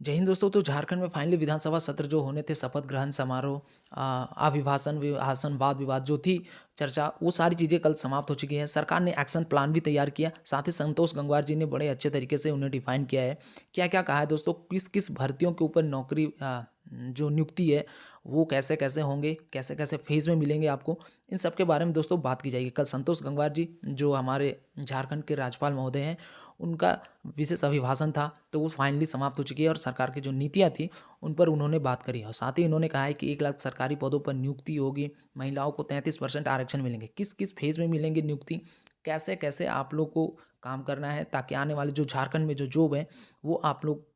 जय हिंद दोस्तों। तो झारखंड में फाइनली विधानसभा सत्र जो होने थे, शपथ ग्रहण समारोह, अभिभाषण विभाषण वाद विवाद जो थी चर्चा, वो सारी चीज़ें कल समाप्त हो चुकी है। सरकार ने एक्शन प्लान भी तैयार किया। साथ ही संतोष गंगवार जी ने बड़े अच्छे तरीके से उन्हें डिफाइन किया है। क्या क्या कहा है दोस्तों, किस किस भर्तियों के ऊपर नौकरी जो नियुक्ति है वो कैसे कैसे होंगे, कैसे कैसे फेज में मिलेंगे आपको, इन सब के बारे में दोस्तों बात की जाएगी। कल संतोष गंगवार जी जो हमारे झारखंड के राज्यपाल महोदय हैं, उनका विशेष अभिभाषण था, तो वो फाइनली समाप्त हो चुकी है और सरकार की जो नीतियाँ थी उन पर उन्होंने बात करी। और साथ ही उन्होंने कहा है कि 1 लाख सरकारी पदों पर नियुक्ति होगी, महिलाओं को 33% आरक्षण मिलेंगे। किस किस फेज में मिलेंगे नियुक्ति, कैसे कैसे आप लोग को काम करना है ताकि आने वाले जो झारखंड में जो जॉब है वो आप लोग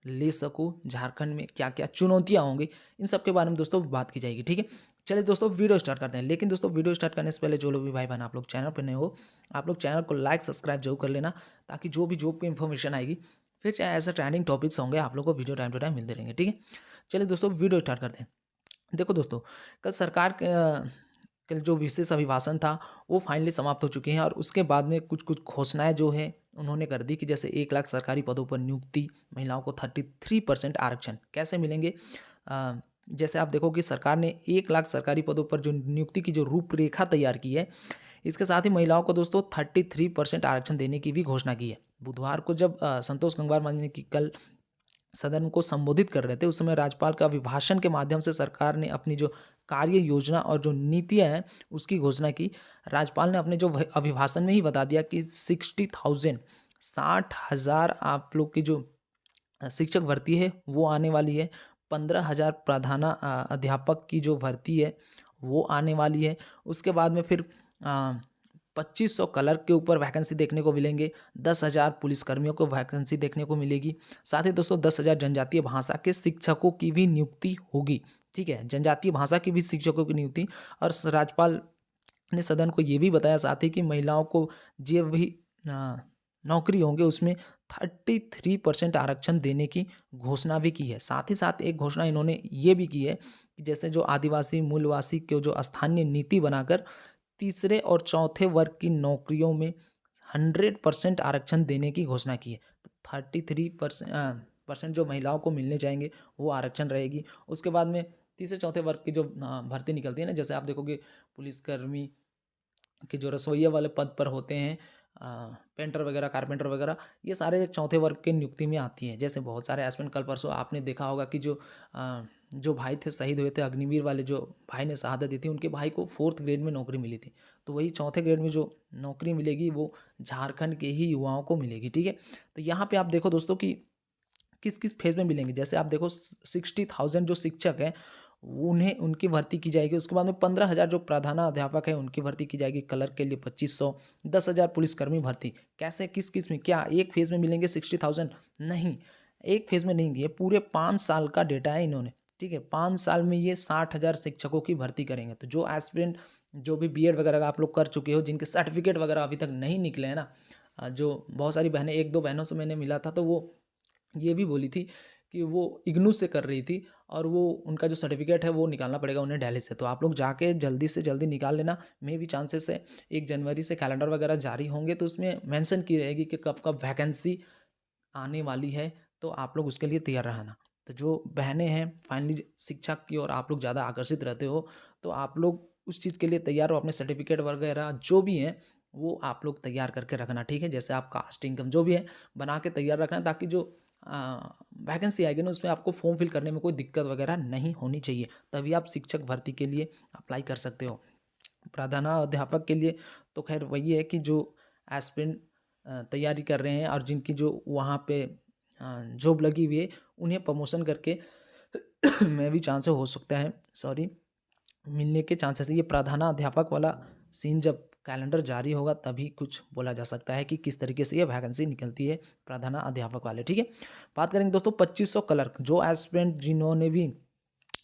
ले सको, झारखंड में क्या क्या चुनौतियाँ होंगी, इन सब के बारे में दोस्तों बात की जाएगी। ठीक है, चलिए दोस्तों वीडियो स्टार्ट करते हैं। लेकिन दोस्तों वीडियो स्टार्ट करने से पहले जो लोग भी भाई बहन आप लोग चैनल पर नए हो, आप लोग चैनल को लाइक सब्सक्राइब जरूर कर लेना, ताकि जो भी जॉब की इन्फॉर्मेशन आएगी, फिर चाहे ऐसे ट्रेंडिंग टॉपिक्स होंगे, आप लोग को वीडियो टाइम टू टाइम मिलते रहेंगे। ठीक है, चलिए दोस्तों वीडियो स्टार्ट करते हैं। देखो दोस्तों, कल सरकार कल जो विशेष अभिभाषण था वो फाइनली समाप्त हो चुके हैं और उसके बाद में कुछ कुछ घोषणाएं जो है उन्होंने कर दी कि जैसे 1 लाख सरकारी पदों पर नियुक्ति, महिलाओं को 33% आरक्षण कैसे मिलेंगे। जैसे आप देखो कि सरकार ने 1 लाख सरकारी पदों पर जो नियुक्ति की जो रूपरेखा तैयार की है, इसके साथ ही महिलाओं को दोस्तों 33% आरक्षण देने की भी घोषणा की है। बुधवार को जब संतोष गंगवार मान ने की कल सदन को संबोधित कर रहे थे, उस समय राज्यपाल का अभिभाषण के माध्यम से सरकार ने अपनी जो कार्य योजना और जो नीतियां हैं उसकी घोषणा की। राज्यपाल ने अपने जो अभिभाषण में ही बता दिया कि 60,000 60,000 आप लोग की जो शिक्षक भर्ती है वो आने वाली है। 15,000 अध्यापक की जो भर्ती है वो आने वाली है। उसके बाद में फिर 2500 क्लर्क के ऊपर वैकेंसी देखने को मिलेंगे। 10,000 पुलिसकर्मियों को वैकेंसी देखने को मिलेगी। साथ ही दोस्तों 10,000 जनजातीय भाषा के शिक्षकों की भी नियुक्ति होगी। ठीक है, जनजातीय भाषा की भी शिक्षकों की नियुक्ति। और राज्यपाल ने सदन को ये भी बताया साथ ही कि महिलाओं को जो भी नौकरी होंगे उसमें 33% आरक्षण देने की घोषणा भी की है। साथ ही साथ एक घोषणा इन्होंने ये भी की है कि जैसे जो आदिवासी मूलवासी के जो स्थानीय नीति बनाकर तीसरे और चौथे वर्ग की नौकरियों में 100% आरक्षण देने की घोषणा की है। तो 33% जो महिलाओं को मिलने जाएंगे वो आरक्षण रहेगी। उसके बाद में तीसरे चौथे वर्ग की जो भर्ती निकलती है ना, जैसे आप देखोगे पुलिसकर्मी कि जो रसोइया वाले पद पर होते हैं, पेंटर वगैरह, कारपेंटर वगैरह, ये सारे चौथे वर्ग के नियुक्ति में आती हैं। जैसे बहुत सारे एस्पिरेंट, कल परसों आपने देखा होगा कि जो भाई थे शहीद हुए थे, अग्निवीर वाले जो भाई ने शहादत दी थी, उनके भाई को 4th ग्रेड में नौकरी मिली थी। तो वही चौथे ग्रेड में जो नौकरी मिलेगी वो झारखंड के ही युवाओं को मिलेगी। ठीक है, तो यहाँ पे आप देखो दोस्तों कि किस किस फेज में मिलेंगे। जैसे आप देखो 60,000 जो शिक्षक हैं उन्हें उनकी भर्ती की जाएगी। उसके बाद में 15,000 जो प्रधानाध्यापक है उनकी भर्ती की जाएगी। क्लर्क के लिए 2500, 10,000 पुलिसकर्मी भर्ती। कैसे किस किस में, क्या एक फेज में मिलेंगे 60,000? नहीं, एक फेज में नहीं, ये पूरे 5 साल का डेटा है इन्होंने। ठीक है, 5 साल में ये 60,000 शिक्षकों की भर्ती करेंगे। तो जो एस्पिरेंट, जो भी बीएड वगैरह आप लोग कर चुके हो, जिनके सर्टिफिकेट वगैरह अभी तक नहीं निकले हैं ना, जो बहुत सारी बहनें, 1-2 बहनों से मैंने मिला था, तो वो ये भी बोली थी कि वो इग्नू से कर रही थी और वो उनका जो सर्टिफिकेट है वो निकालना पड़ेगा उन्हें दिल्ली से। तो आप लोग जाके जल्दी से जल्दी निकाल लेना। मे भी चांसेस है 1 जनवरी से कैलेंडर वगैरह जारी होंगे तो उसमें मेंशन की रहेगी कि कब कब वैकेंसी आने वाली है, तो आप लोग उसके लिए तैयार रहना। तो जो बहनें हैं फाइनली शिक्षा की ओर आप लोग ज़्यादा आकर्षित रहते हो, तो आप लोग उस चीज़ के लिए तैयार हो। अपने सर्टिफिकेट वगैरह जो भी हैं वो आप लोग तैयार करके रखना। ठीक है, जैसे आप कास्ट इनकम जो भी है बना के तैयार रखना, ताकि जो वैकेंसी आएगी ना उसमें आपको फॉर्म फिल करने में कोई दिक्कत वगैरह नहीं होनी चाहिए। तभी आप शिक्षक भर्ती के लिए अप्लाई कर सकते हो। प्रधानाध्यापक के लिए तो खैर वही है कि जो एस्पिरेंट तैयारी कर रहे हैं और जिनकी जो वहाँ पे जॉब लगी हुई है उन्हें प्रमोशन करके में भी चांस हो सकता है, सॉरी, मिलने के चांसेस है। ये प्रधानाध्यापक वाला सीन जब कैलेंडर जारी होगा तभी कुछ बोला जा सकता है कि किस तरीके से ये वैकेंसी निकलती है प्रधानाध्यापक वाले। ठीक है, बात करेंगे दोस्तों 2500 क्लर्क जो एस्पिरेंट जिन्होंने भी,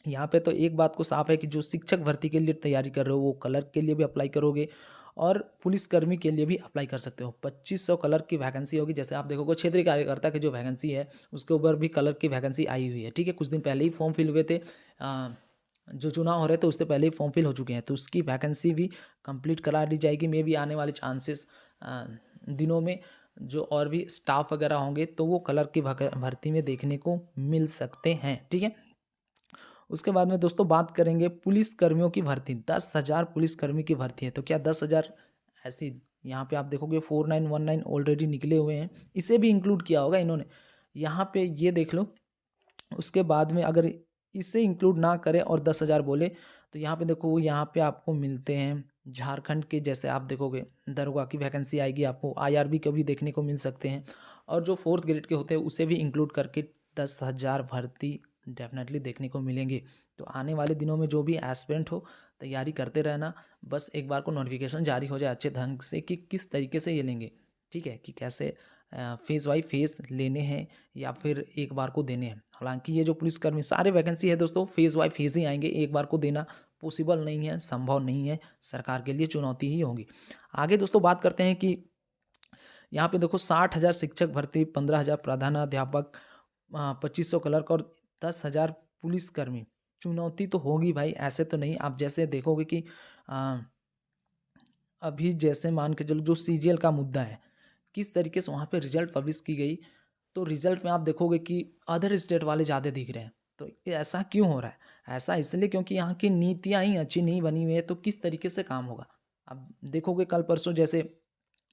यहाँ पे तो एक बात को साफ है कि जो शिक्षक भर्ती के लिए तैयारी कर रहे हो वो क्लर्क के लिए भी अप्लाई करोगे और पुलिसकर्मी के लिए भी अप्लाई कर सकते हो। 2500 क्लर्क की वैकेंसी होगी। जैसे आप देखोगे क्षेत्रीय कार्यकर्ता की जो वैकेंसी है उसके ऊपर भी क्लर्क की वैकेंसी आई हुई है। ठीक है, कुछ दिन पहले ही फॉर्म फिल हुए थे, जो चुनाव हो रहे थे उससे पहले ही फॉर्म फिल हो चुके हैं, तो उसकी वैकेंसी भी कंप्लीट करा दी जाएगी। मे भी आने वाले चांसेस दिनों में जो और भी स्टाफ वगैरह होंगे तो वो क्लर्क की भर्ती में देखने को मिल सकते हैं। ठीक है, उसके बाद में दोस्तों बात करेंगे पुलिस कर्मियों की भर्ती। 10,000 पुलिसकर्मी की भर्ती है। तो क्या 10,000 ऐसी, यहाँ पे आप देखोगे 4919 ऑलरेडी निकले हुए हैं, इसे भी इंक्लूड किया होगा इन्होंने, यहाँ पे ये देख लो। उसके बाद में अगर इसे इंक्लूड ना करें और 10,000 बोले तो यहाँ पे देखो, यहाँ पे आपको मिलते हैं झारखंड के, जैसे आप देखोगे दरोगा की वैकेंसी आएगी, आपको आईआरबी के भी देखने को मिल सकते हैं, और जो 4th ग्रेड के होते हैं उसे भी इंक्लूड करके 10,000 भर्ती डेफिनेटली देखने को मिलेंगे। तो आने वाले दिनों में जो भी एस्पिरेंट हो, तैयारी करते रहना, बस एक बार को नोटिफिकेशन जारी हो जाए अच्छे ढंग से कि किस तरीके से ये लेंगे। ठीक है, कि कैसे फेज़ वाइज फेज़ लेने हैं या फिर एक बार को देने हैं। हालांकि ये जो पुलिसकर्मी सारे वैकेंसी है दोस्तों, फेज़ वाइज फेज़ ही आएंगे, एक बार को देना पॉसिबल नहीं है, संभव नहीं है, सरकार के लिए चुनौती ही होगी। आगे दोस्तों बात करते हैं कि यहाँ पे देखो 60,000 शिक्षक भर्ती, 15,000 प्रधानाध्यापक, 2,500 क्लर्क और 10,000 पुलिसकर्मी। चुनौती तो होगी भाई, ऐसे तो नहीं। आप जैसे देखोगे कि अ, अभी जैसे मान के चलो जो सीजीएल का मुद्दा है, किस तरीके से वहाँ पे रिजल्ट पब्लिश की गई, तो रिजल्ट में आप देखोगे कि अदर स्टेट वाले ज़्यादा दिख रहे हैं। तो ये ऐसा क्यों हो रहा है? ऐसा इसलिए क्योंकि यहाँ की नीतियाँ ही अच्छी नहीं बनी हुई है, तो किस तरीके से काम होगा? अब देखोगे कल परसों जैसे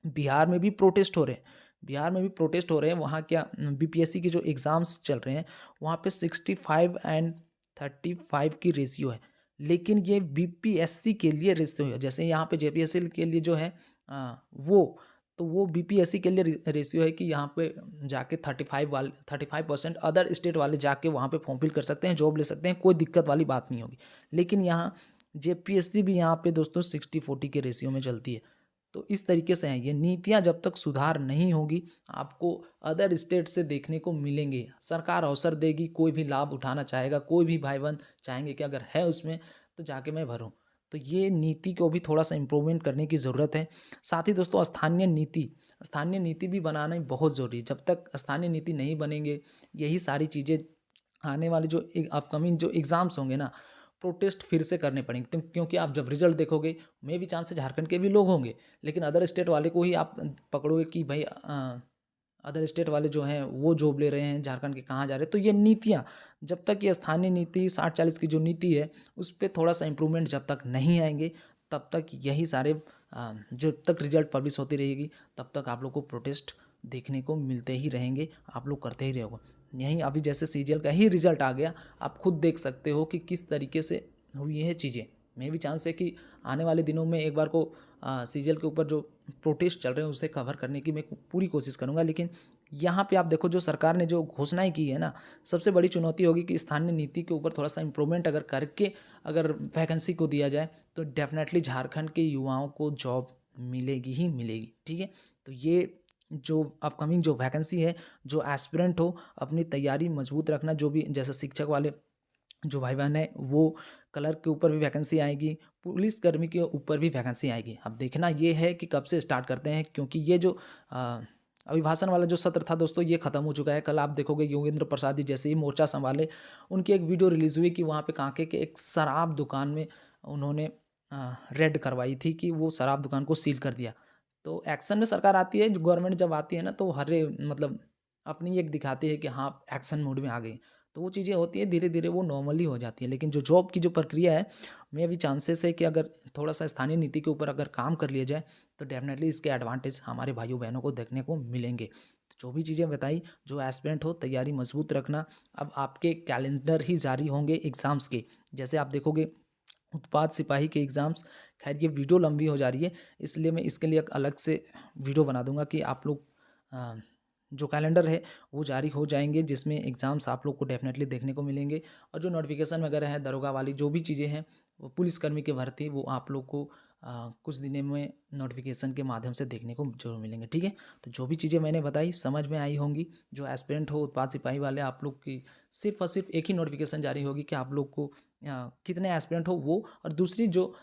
बिहार में भी प्रोटेस्ट हो रहे हैं, बिहार में भी प्रोटेस्ट हो रहे हैं। वहाँ क्या बीपीएससी के जो एग्ज़ाम्स चल रहे हैं, वहाँ पे 65 एंड 35 की रेशियो है, लेकिन ये बीपीएससी के लिए रेशियो है। जैसे यहाँ पे जेपीएससी के लिए जो है वो, तो वो बीपीएससी के लिए रेशियो है कि यहाँ पे जाके 35% अदर स्टेट वाले जाके वहाँ पे फॉर्म फिल कर सकते हैं, जॉब ले सकते हैं, कोई दिक्कत वाली बात नहीं होगी। लेकिन यहाँ जेपीएससी भी यहाँ पे दोस्तों 60-40 के रेशियो में चलती है। तो इस तरीके से हैं ये नीतियाँ, जब तक सुधार नहीं होगी आपको अदर स्टेट से देखने को मिलेंगे। सरकार अवसर देगी, कोई भी लाभ उठाना चाहेगा, कोई भी भाई बहन चाहेंगे कि अगर है उसमें तो जाके मैं भरूं। तो ये नीति को भी थोड़ा सा इम्प्रूवमेंट करने की ज़रूरत है। साथ ही दोस्तों स्थानीय नीति भी बनाना बहुत ज़रूरी है। जब तक स्थानीय नीति नहीं बनेंगे, यही सारी चीज़ें आने वाले जो अपकमिंग जो एग्ज़ाम्स होंगे ना, प्रोटेस्ट फिर से करने पड़ेंगे। तो क्योंकि आप जब रिजल्ट देखोगे, मे भी चांस है झारखंड के भी लोग होंगे, लेकिन अदर स्टेट वाले को ही आप पकड़ोगे कि भाई अदर स्टेट वाले जो हैं वो जॉब ले रहे हैं, झारखंड के कहाँ जा रहे हैं। तो ये नीतियाँ, जब तक ये स्थानीय नीति 60-40 की जो नीति है उस पर थोड़ा सा इम्प्रूवमेंट जब तक नहीं आएंगे, तब तक यही सारे जब तक रिजल्ट पब्लिश होती रहेगी तब तक आप लोग को प्रोटेस्ट देखने को मिलते ही रहेंगे, आप लोग करते ही रहोगे। यहीं अभी जैसे सीजीएल का ही रिजल्ट आ गया, आप खुद देख सकते हो कि किस तरीके से हुई है चीज़ें। मे भी चांस है कि आने वाले दिनों में एक बार को सीजीएल के ऊपर जो प्रोटेस्ट चल रहे हैं उसे कवर करने की मैं पूरी कोशिश करूंगा। लेकिन यहाँ पे आप देखो जो सरकार ने जो घोषणाएं की है ना, सबसे बड़ी चुनौती होगी कि स्थानीय नीति के ऊपर थोड़ा सा इम्प्रूवमेंट अगर करके अगर वैकेंसी को दिया जाए तो डेफिनेटली झारखंड के युवाओं को जॉब मिलेगी ही मिलेगी। ठीक है, तो ये जो अपकमिंग जो वैकेंसी है, जो एस्पिरेंट हो अपनी तैयारी मजबूत रखना। जो भी जैसे शिक्षक वाले जो भाई बहन है, वो क्लर्क के ऊपर भी वैकेंसी आएगी, पुलिसकर्मी के ऊपर भी वैकेंसी आएगी। अब देखना ये है कि कब से स्टार्ट करते हैं, क्योंकि ये जो अभिभाषण वाला जो सत्र था दोस्तों, ये खत्म हो चुका है। कल आप देखोगे योगेंद्र प्रसाद जी जैसे ही मोर्चा संभाले, उनकी एक वीडियो रिलीज़ हुई कि वहाँ पे कांके के एक शराब दुकान में उन्होंने रेड करवाई थी कि वो शराब दुकान को सील कर दिया। तो एक्शन में सरकार आती है, गवर्नमेंट जब आती है ना, तो मतलब अपनी एक दिखाती है कि हाँ एक्शन मोड में आ गई। तो वो चीज़ें होती है, धीरे धीरे वो नॉर्मली हो जाती है। लेकिन जो जॉब की जो प्रक्रिया है, में भी चांसेस है कि अगर थोड़ा सा स्थानीय नीति के ऊपर अगर काम कर लिया जाए तो डेफिनेटली इसके एडवांटेज हमारे भाइयों बहनों को देखने को मिलेंगे। तो जो भी चीज़ें बताई, जो एस्पिरेंट हो तैयारी मजबूत रखना। अब आपके कैलेंडर ही जारी होंगे एग्ज़ाम्स के, जैसे आप देखोगे उत्पाद सिपाही के एग्ज़ाम्स। खैर ये वीडियो लंबी हो जा रही है, इसलिए मैं इसके लिए एक अलग से वीडियो बना दूंगा कि आप लोग जो कैलेंडर है वो जारी हो जाएंगे, जिसमें एग्ज़ाम्स आप लोग को डेफिनेटली देखने को मिलेंगे। और जो नोटिफिकेशन वगैरह है दरोगा वाली जो भी चीज़ें हैं, वो पुलिसकर्मी की भर्ती, वो आप लोग को कुछ दिनों में नोटिफिकेशन के माध्यम से देखने को जरूर मिलेंगे। ठीक है, तो जो भी चीज़ें मैंने बताई समझ में आई होंगी। जो एस्पिरेंट हो उत्पाद सिपाही वाले, आप लोग की सिर्फ और सिर्फ एक ही नोटिफिकेशन जारी होगी कि आप लोग को कितने एस्पिरेंट हो वो, और दूसरी जो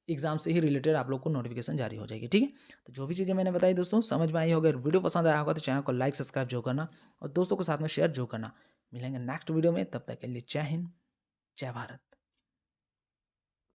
एग्जाम से ही रिलेटेड आप लोग को नोटिफिकेशन जारी हो जाएगी। ठीक है, तो जो भी चीज़ें मैंने बताई दोस्तों समझ में आई होगी। अगर वीडियो पसंद आया होगा तो चैनल को लाइक सब्सक्राइब जो करना, और दोस्तों के साथ में शेयर जो करना। मिलेंगे नेक्स्ट वीडियो में, तब तक के लिए जय हिंद, जय भारत।